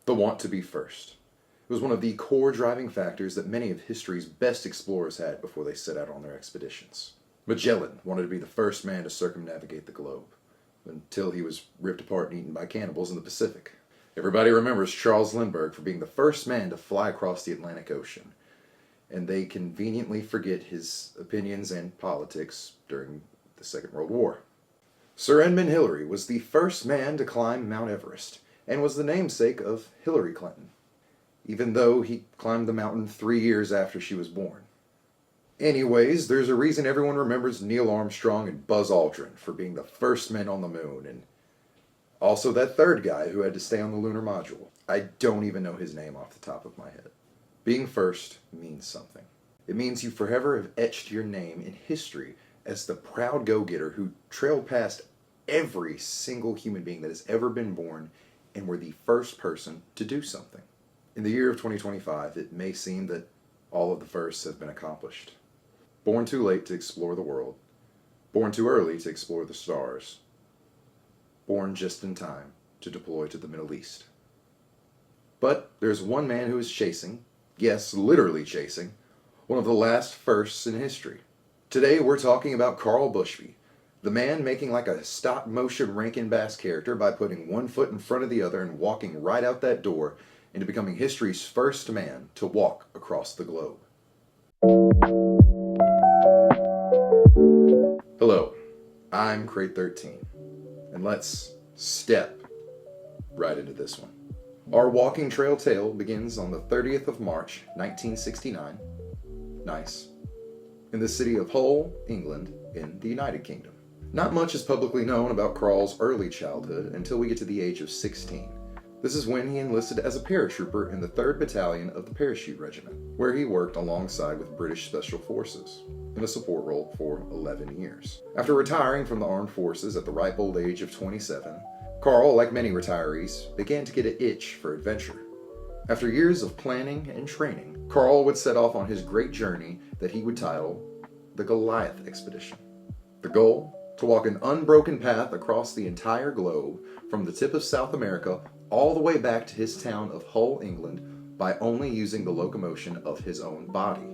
The want to be first. It was one of the core driving factors that many of history's best explorers had before they set out on their expeditions. Magellan wanted to be the first man to circumnavigate the globe, until he was ripped apart and eaten by cannibals in the Pacific. Everybody remembers Charles Lindbergh for being the first man to fly across the Atlantic Ocean, and they conveniently forget his opinions and politics during the Second World War. Sir Edmund Hillary was the first man to climb Mount Everest, and was the namesake of Hillary Clinton, even though he climbed the mountain 3 years after she was born. Anyways, there's a reason everyone remembers Neil Armstrong and Buzz Aldrin for being the first men on the moon, and also that third guy who had to stay on the lunar module. I don't even know his name off the top of my head. Being first means something. It means you forever have etched your name in history as the proud go-getter who trailed past every single human being that has ever been born and were the first person to do something. In the year of 2025, it may seem that all of the firsts have been accomplished. Born too late to explore the world. Born too early to explore the stars. Born just in time to deploy to the Middle East. But there's one man who is chasing, yes, literally chasing, one of the last firsts in history. Today we're talking about Karl Bushby, the man making like a stop-motion Rankin Bass character by putting one foot in front of the other and walking right out that door into becoming history's first man to walk across the globe. Hello, I'm Crate13, and let's step right into this one. Our walking trail tale begins on the 30th of March, 1969. Nice. In the city of Hull, England, in the United Kingdom. Not much is publicly known about Karl's early childhood until we get to the age of 16. This is when he enlisted as a paratrooper in the 3rd Battalion of the Parachute Regiment, where he worked alongside with British Special Forces in a support role for 11 years. After retiring from the armed forces at the ripe old age of 27, Karl, like many retirees, began to get an itch for adventure. After years of planning and training, Karl would set off on his great journey that he would title the Goliath Expedition. The goal? To walk an unbroken path across the entire globe, from the tip of South America all the way back to his town of Hull, England, by only using the locomotion of his own body.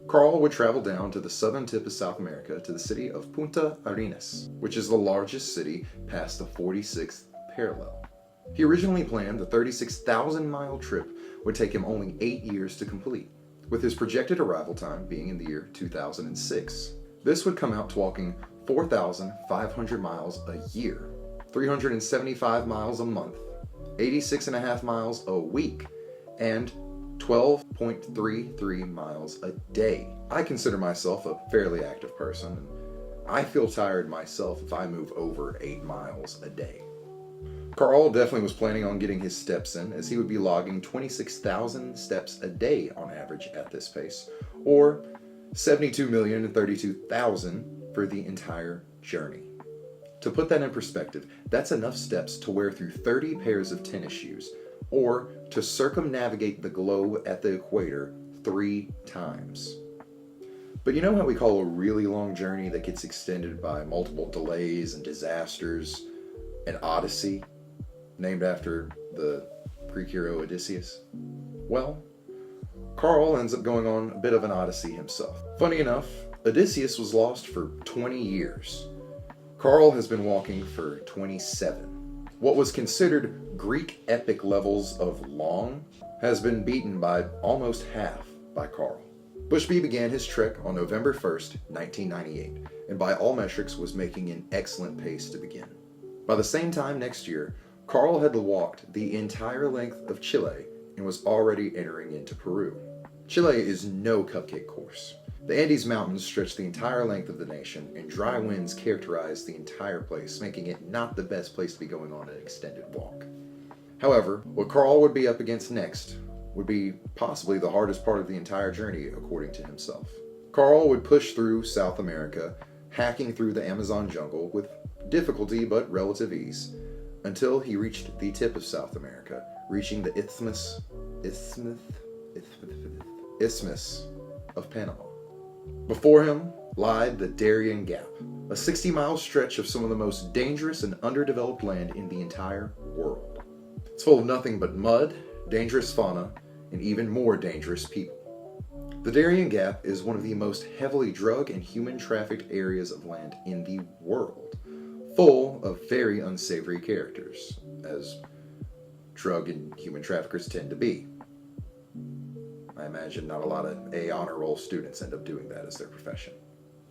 Karl would travel down to the southern tip of South America to the city of Punta Arenas, which is the largest city past the 46th parallel. He originally planned the 36,000-mile trip would take him only 8 years to complete, with his projected arrival time being in the year 2006. This would come out to walking 4,500 miles a year, 375 miles a month, 86.5 miles a week, and 12.33 miles a day. I consider myself a fairly active person, and I feel tired myself if I move over 8 miles a day. Karl definitely was planning on getting his steps in, as he would be logging 26,000 steps a day on average at this pace, or 72,032,000 for the entire journey. To put that in perspective, that's enough steps to wear through 30 pairs of tennis shoes, or to circumnavigate the globe at the equator 3 times. But you know how we call a really long journey that gets extended by multiple delays and disasters an odyssey, named after the Greek hero Odysseus? Well, Karl ends up going on a bit of an odyssey himself. Funny enough, Odysseus was lost for 20 years. Karl has been walking for 27. What was considered Greek epic levels of long has been beaten by almost half by Karl. Bushby began his trek on November 1st, 1998, and by all metrics was making an excellent pace to begin. By the same time next year, Karl had walked the entire length of Chile and was already entering into Peru. Chile is no cupcake course. The Andes Mountains stretch the entire length of the nation, and dry winds characterize the entire place, making it not the best place to be going on an extended walk. However, what Karl would be up against next would be possibly the hardest part of the entire journey, according to himself. Karl would push through South America, hacking through the Amazon jungle with difficulty but relative ease, until he reached the tip of South America, reaching the Isthmus of Panama. Before him lied the Darien Gap, a 60-mile stretch of some of the most dangerous and underdeveloped land in the entire world. It's full of nothing but mud, dangerous fauna, and even more dangerous people. The Darien Gap is one of the most heavily drug and human trafficked areas of land in the world, full of very unsavory characters, as drug and human traffickers tend to be. I imagine not a lot of honor roll students end up doing that as their profession.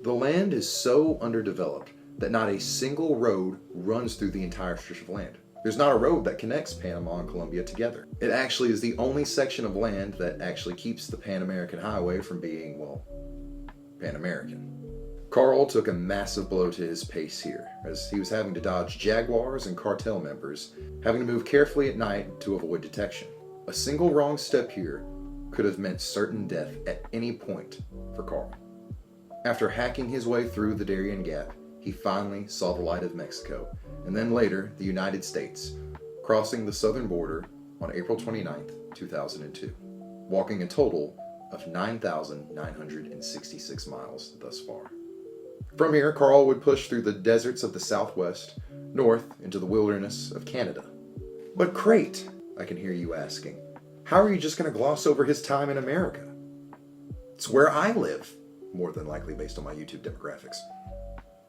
The land is so underdeveloped that not a single road runs through the entire stretch of land. There's not a road that connects Panama and Colombia together. It actually is the only section of land that actually keeps the Pan American Highway from being, well, Pan American. Karl took a massive blow to his pace here, as he was having to dodge jaguars and cartel members, having to move carefully at night to avoid detection. A single wrong step here could have meant certain death at any point for Karl. After hacking his way through the Darien Gap, he finally saw the light of Mexico, and then later the United States, crossing the southern border on April 29, 2002, walking a total of 9,966 miles thus far. From here, Karl would push through the deserts of the Southwest, north into the wilderness of Canada. But great, I can hear you asking. How are you just going to gloss over his time in America? It's where I live, more than likely based on my YouTube demographics.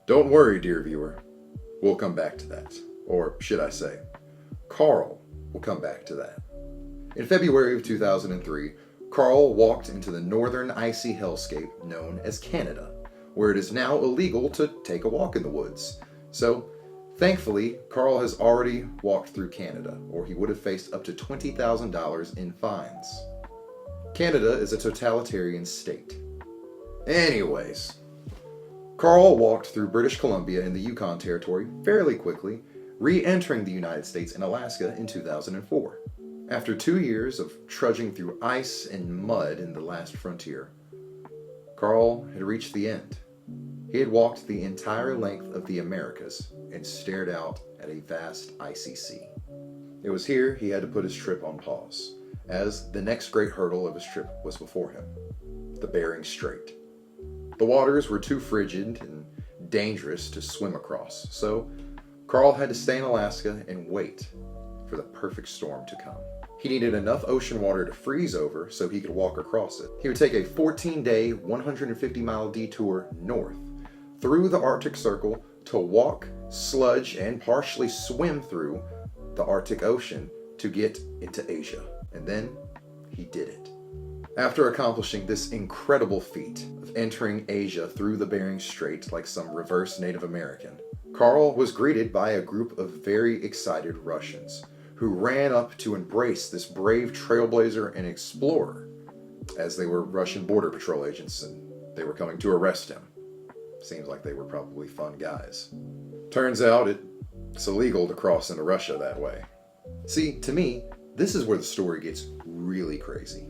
Don't worry, dear viewer. We'll come back to that. Or should I say, Karl will come back to that. In February of 2003, Karl walked into the northern icy hellscape known as Canada, where it is now illegal to take a walk in the woods. So, thankfully, Karl has already walked through Canada, or he would have faced up to $20,000 in fines. Canada is a totalitarian state. Anyways, Karl walked through British Columbia and the Yukon Territory fairly quickly, re-entering the United States and Alaska in 2004. After 2 years of trudging through ice and mud in the last frontier, Karl had reached the end. He had walked the entire length of the Americas and stared out at a vast icy sea. It was here he had to put his trip on pause, as the next great hurdle of his trip was before him, the Bering Strait. The waters were too frigid and dangerous to swim across, so Karl had to stay in Alaska and wait for the perfect storm to come. He needed enough ocean water to freeze over so he could walk across it. He would take a 14-day, 150-mile detour north through the Arctic Circle to walk, sludge, and partially swim through the Arctic Ocean to get into Asia. And then he did it. After accomplishing this incredible feat of entering Asia through the Bering Strait like some reverse Native American, Karl was greeted by a group of very excited Russians who ran up to embrace this brave trailblazer and explorer, as they were Russian border patrol agents and they were coming to arrest him. Seems like they were probably fun guys. Turns out it's illegal to cross into Russia that way. See, to me, this is where the story gets really crazy.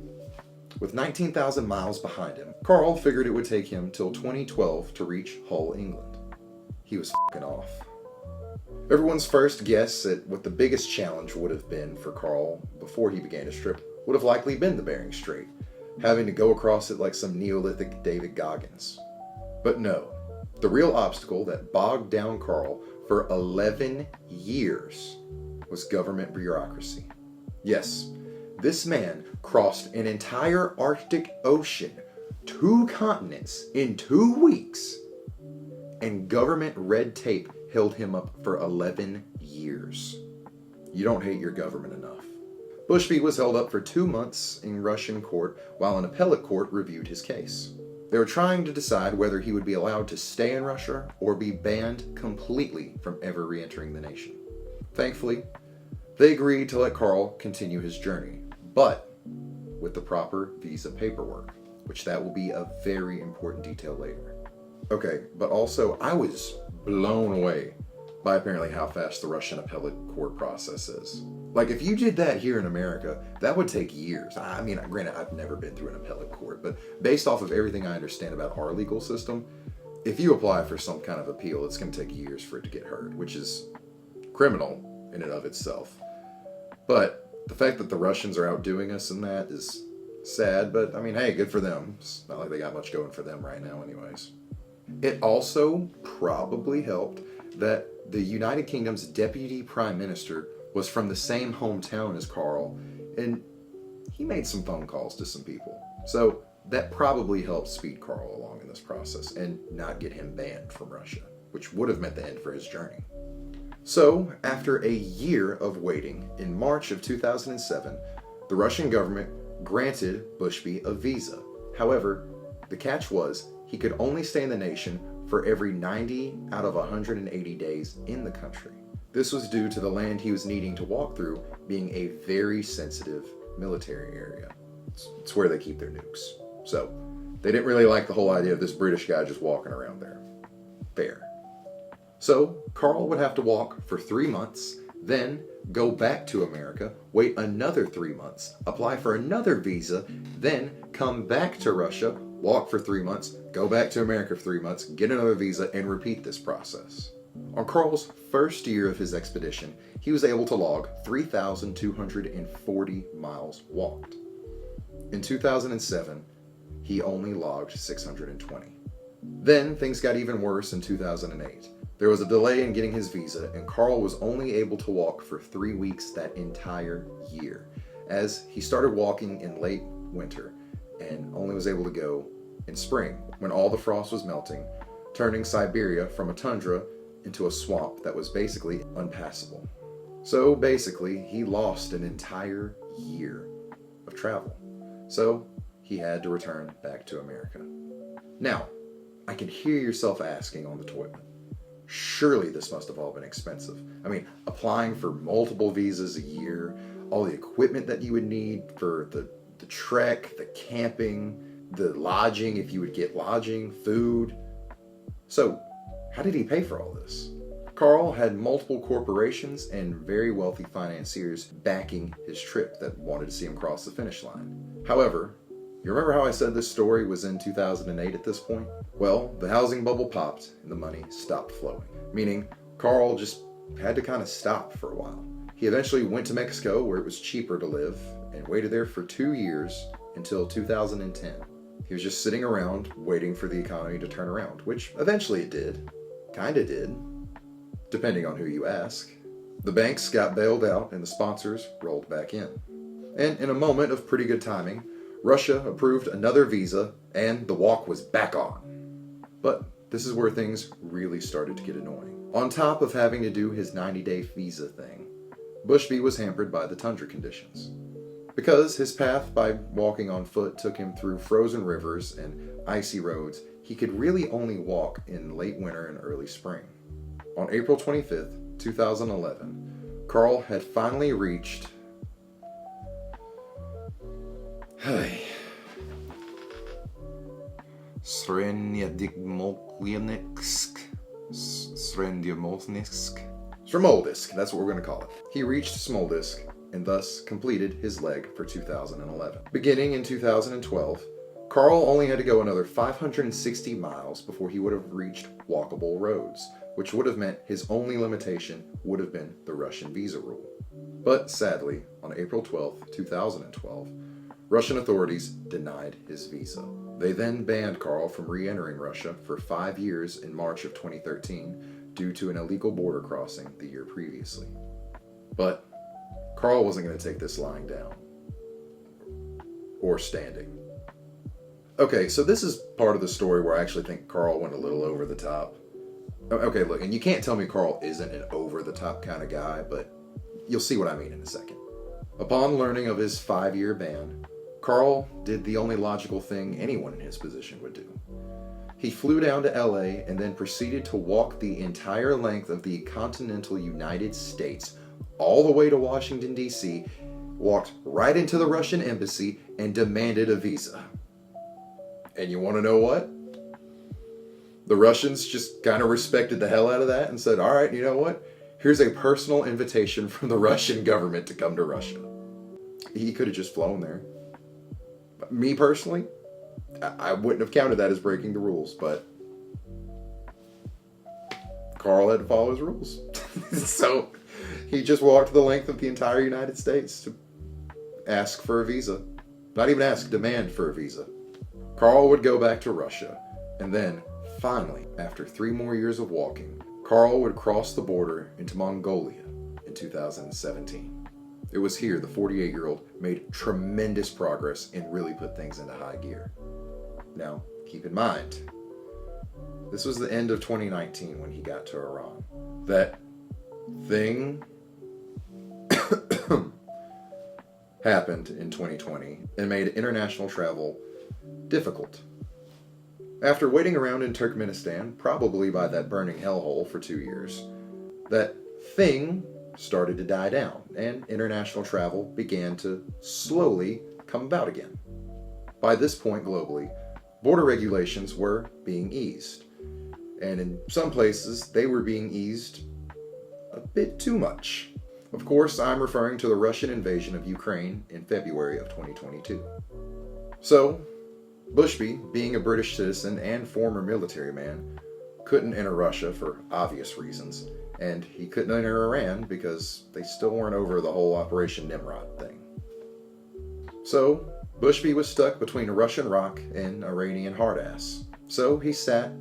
With 19,000 miles behind him, Karl figured it would take him till 2012 to reach Hull, England. He was f***ing off. Everyone's first guess at what the biggest challenge would have been for Karl before he began his trip would have likely been the Bering Strait, having to go across it like some Neolithic David Goggins. But no, the real obstacle that bogged down Karl for 11 years was government bureaucracy. Yes, this man crossed an entire Arctic Ocean, 2 continents, in 2 weeks, and government red tape held him up for 11 years. You don't hate your government enough. Bushby was held up for 2 months in Russian court while an appellate court reviewed his case. They were trying to decide whether he would be allowed to stay in Russia or be banned completely from ever re-entering the nation. Thankfully, they agreed to let Karl continue his journey, but with the proper visa paperwork, which that will be a very important detail later. Okay, but also I was blown away by apparently how fast the Russian appellate court process is. Like, if you did that here in America, that would take years. I mean, granted, I've never been through an appellate court, but based off of everything I understand about our legal system, if you apply for some kind of appeal, it's going to take years for it to get heard, which is criminal in and of itself. But the fact that the Russians are outdoing us in that is sad, but I mean, hey, good for them. It's not like they got much going for them right now anyways. It also probably helped that the United Kingdom's Deputy Prime Minister was from the same hometown as Karl, and he made some phone calls to some people. So that probably helped speed Karl along in this process and not get him banned from Russia, which would have meant the end for his journey. So, after a year of waiting, in March of 2007, the Russian government granted Bushby a visa. However, the catch was he could only stay in the nation for every 90 out of 180 days in the country. This was due to the land he was needing to walk through being a very sensitive military area. It's where they keep their nukes. So, they didn't really like the whole idea of this British guy just walking around there. Fair. So, Karl would have to walk for 3 months, then go back to America, wait another 3 months, apply for another visa, then come back to Russia, walk for 3 months, go back to America for 3 months, get another visa, and repeat this process. On Karl's first year of his expedition, he was able to log 3,240 miles walked. In 2007, he only logged 620. Then things got even worse in 2008. There was a delay in getting his visa, and Karl was only able to walk for 3 weeks that entire year, as he started walking in late winter and only was able to go in spring when all the frost was melting, turning Siberia from a tundra into a swamp that was basically unpassable. So basically, he lost an entire year of travel. So he had to return back to America. Now, I can hear yourself asking on the toilet, surely this must have all been expensive. I mean, applying for multiple visas a year, all the equipment that you would need for the trek, the camping, the lodging, if you would get lodging, food. So, how did he pay for all this? Karl had multiple corporations and very wealthy financiers backing his trip that wanted to see him cross the finish line. However, you remember how I said this story was in 2008 at this point? Well, the housing bubble popped and the money stopped flowing, meaning Karl just had to kind of stop for a while. He eventually went to Mexico where it was cheaper to live and waited there for 2 years until 2010. He was just sitting around waiting for the economy to turn around, which eventually it did. Kinda did, depending on who you ask. The banks got bailed out and the sponsors rolled back in. And in a moment of pretty good timing, Russia approved another visa, and the walk was back on. But this is where things really started to get annoying. On top of having to do his 90-day visa thing, Bushby was hampered by the tundra conditions. Because his path by walking on foot took him through frozen rivers and icy roads, he could really only walk in late winter and early spring. On April 25th, 2011, Karl had finally reached Smoldisk, that's what we're going to call it. He reached Smoldisk and thus completed his leg for 2011. Beginning in 2012, Karl only had to go another 560 miles before he would have reached walkable roads, which would have meant his only limitation would have been the Russian visa rule. But sadly, on April 12, 2012, Russian authorities denied his visa. They then banned Karl from re-entering Russia for 5 years in March of 2013 due to an illegal border crossing the year previously. But Karl wasn't going to take this lying down. Or standing. Okay, so this is part of the story where I actually think Karl went a little over the top. Okay, look, and you can't tell me Karl isn't an over-the-top kind of guy, but you'll see what I mean in a second. Upon learning of his 5-year ban, Karl did the only logical thing anyone in his position would do. He flew down to LA and then proceeded to walk the entire length of the continental United States, all the way to Washington, D.C., walked right into the Russian embassy and demanded a visa. And you want to know what? The Russians just kind of respected the hell out of that and said, all right, you know what? Here's a personal invitation from the Russian government to come to Russia. He could have just flown there. Me personally, I wouldn't have counted that as breaking the rules, but Karl had to follow his rules. So he just walked the length of the entire United States to ask for a visa. Not even ask, demand for a visa. Karl would go back to Russia, and then, finally, after 3 more years of walking, Karl would cross the border into Mongolia in 2017. It was here the 48-year-old made tremendous progress and really put things into high gear. Now, keep in mind, this was the end of 2019 when he got to Iran. That thing happened in 2020 and made international travel difficult. After waiting around in Turkmenistan, probably by that burning hellhole for 2 years, that thing started to die down and international travel began to slowly come about again. By this point globally, border regulations were being eased, and in some places they were being eased a bit too much. Of course, I'm referring to the Russian invasion of Ukraine in February of 2022. So, Bushby, being a British citizen and former military man, couldn't enter Russia for obvious reasons, and he couldn't enter Iran because they still weren't over the whole Operation Nimrod thing. So, Bushby was stuck between a Russian rock and Iranian hardass. So he sat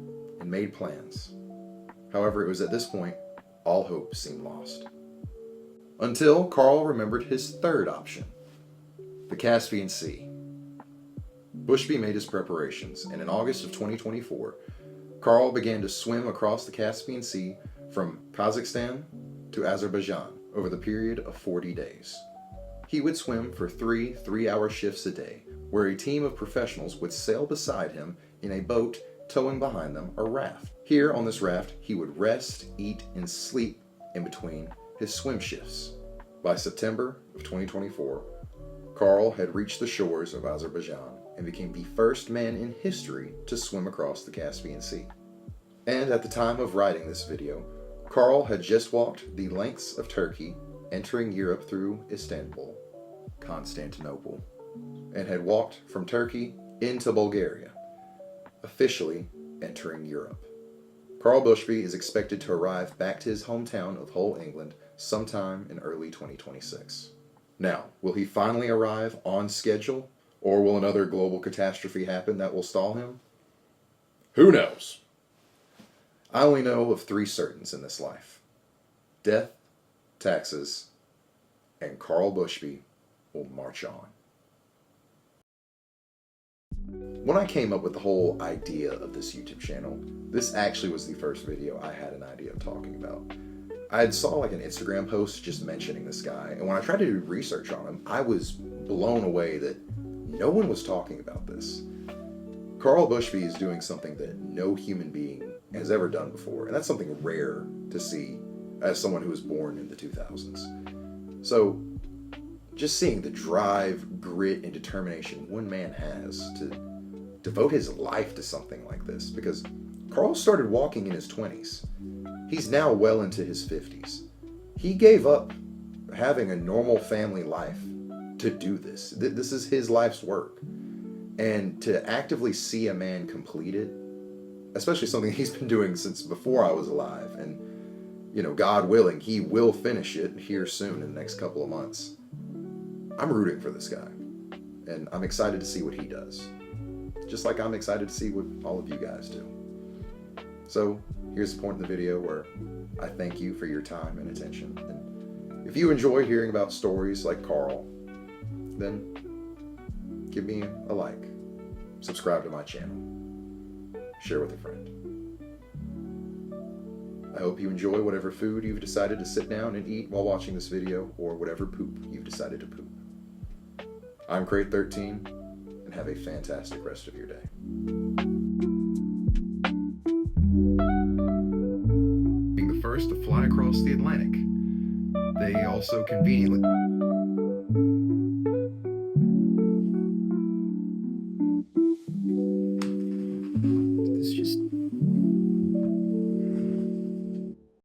and made plans. However, it was at this point all hope seemed lost. Until Karl remembered his third option, the Caspian Sea. Bushby made his preparations, and in August of 2024, Karl began to swim across the Caspian Sea from Kazakhstan to Azerbaijan over the period of 40 days. He would swim for 3 3-hour shifts a day, where a team of professionals would sail beside him in a boat towing behind them a raft. Here on this raft, he would rest, eat, and sleep in between his swim shifts. By September of 2024, Karl had reached the shores of Azerbaijan and became the first man in history to swim across the Caspian Sea. And at the time of writing this video, Karl had just walked the lengths of Turkey, entering Europe through Istanbul, Constantinople, and had walked from Turkey into Bulgaria, officially entering Europe. Karl Bushby is expected to arrive back to his hometown of Hull, England, sometime in early 2026. Now, will he finally arrive on schedule, or will another global catastrophe happen that will stall him? Who knows? I only know of 3 certains in this life: death, taxes, and Karl Bushby will march on. When I came up with the whole idea of this YouTube channel, this actually was the first video I had an idea of talking about. I had saw like an Instagram post just mentioning this guy, and when I tried to do research on him, I was blown away that no one was talking about this. Karl Bushby is doing something that no human being has ever done before, and that's something rare to see as someone who was born in the 2000s. So, just seeing the drive, grit, and determination one man has to devote his life to something like this, because Karl started walking in his 20s. He's now well into his 50s. He gave up having a normal family life to do this. This is his life's work. And to actively see a man complete it, especially something he's been doing since before I was alive, and, you know, God willing, he will finish it here soon in the next couple of months. I'm rooting for this guy, and I'm excited to see what he does. Just like I'm excited to see what all of you guys do. So, here's the point in the video where I thank you for your time and attention. And if you enjoy hearing about stories like Karl, then give me a like, subscribe to my channel, share with a friend. I hope you enjoy whatever food you've decided to sit down and eat while watching this video, or whatever poop you've decided to poop. I'm Crate13, and have a fantastic rest of your day. Being the first to fly across the Atlantic, they also conveniently...